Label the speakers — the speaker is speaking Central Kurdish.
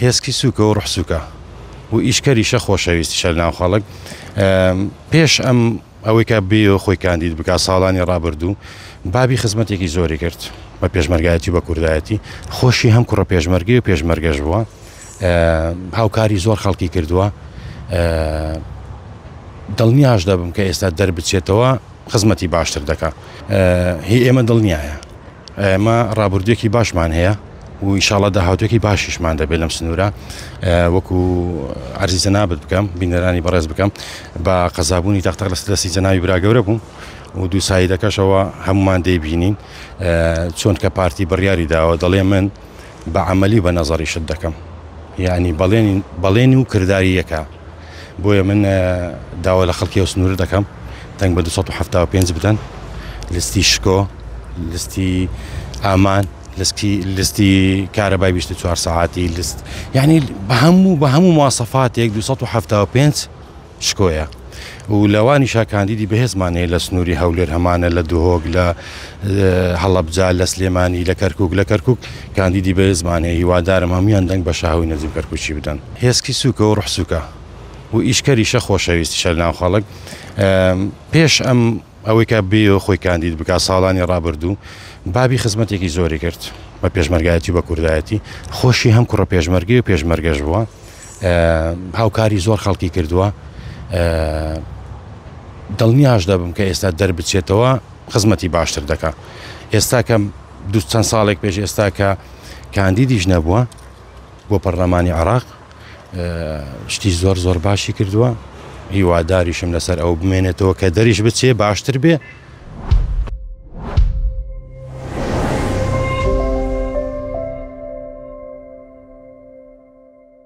Speaker 1: هێزکی سووکە و ڕوح سووکە و ئیشکەریشە خۆشەویستیشە لەناو خەڵک پێش ئەم ئەوەی کە بێ خۆی کاندید بکە ساڵانی ڕابردوو بابی خزمەتێکی زۆری کرد بە پێشمەرگایەتی بە کوردایەتی خۆشی هەم کوڕە پێشمەرگی و پێشمەرگەش بووە هاوکاری زۆر خەڵکی کردووە دڵنیاش دەبم کە ئێستا دەربچێتەوە خزمەتی باشتر دەکات هی ئێمە دڵنیایە ئێمە ڕابردوویەکی باشمان هەیە و ئینشاڵڵا داهاتوێکی باشیشمان دەبێت لەم سنوورە وەکو عەرزی جەنابەت بکەم بینەرانی بەڕێز بکەم بە قەزابوونی تەختە لەسی جەناوی براگەورە بووم و دوو سایدەکەشەوە هەمومان دەیبینین چۆن کە پارتی بڕیاری داوە دەڵێ من بە عەمەلی بە نەزەری شت دەکەم یعنی بەڵێنی و کردداری یەکە بۆیە من داوا لە خەڵکی و سنوور دەکەم دەنگ بە 275 بدەن لستی شکۆ لستی ئامان لستی کارەبای 24 ساعتی لست یعنی بە هەموو مواصفاتێک 275 شکۆیە و لەوانیشا کاندیدی بەهێزمانەیە لە سنووری هەولێر هەمانە لە دوهۆک لە هەڵەبجا لە سلێمانی لە کەرکک کاندیدی بەهێزمانەیە هیوادارم هەمویان دەنگ بە شاهوی نەجیب کەرکوچی بدەن هێزکی سووکە و ڕوح سووکە و ئیشکەریشە خۆشەویستیشە لەناو خەڵک پێش ئەم ئەوەی کە بێ خۆی کاندید بکە ساڵانی ڕابردوو بابی خزمەتێکی زۆری کرد بە پێشمەرگایەتی بە کوردایەتی خۆشی هەم کوڕە پێشمەرگی و پێشمەرگەش بووە هاوکاری زۆر خەڵکی کردووە دڵنیاش دەبم کە ئێستا دەربچێتەوە خزمەتی باشتر دەکات ئێستا کە چەند ساڵێک پێش ئێستا کە کاندیدیش نەبووە بۆ پەرلەمانی عێراق شتی زۆر باشی کردووە هیواداریشم لەسەر ئەو بمێنێتەوە کە دەریش بچێ باشتر بێ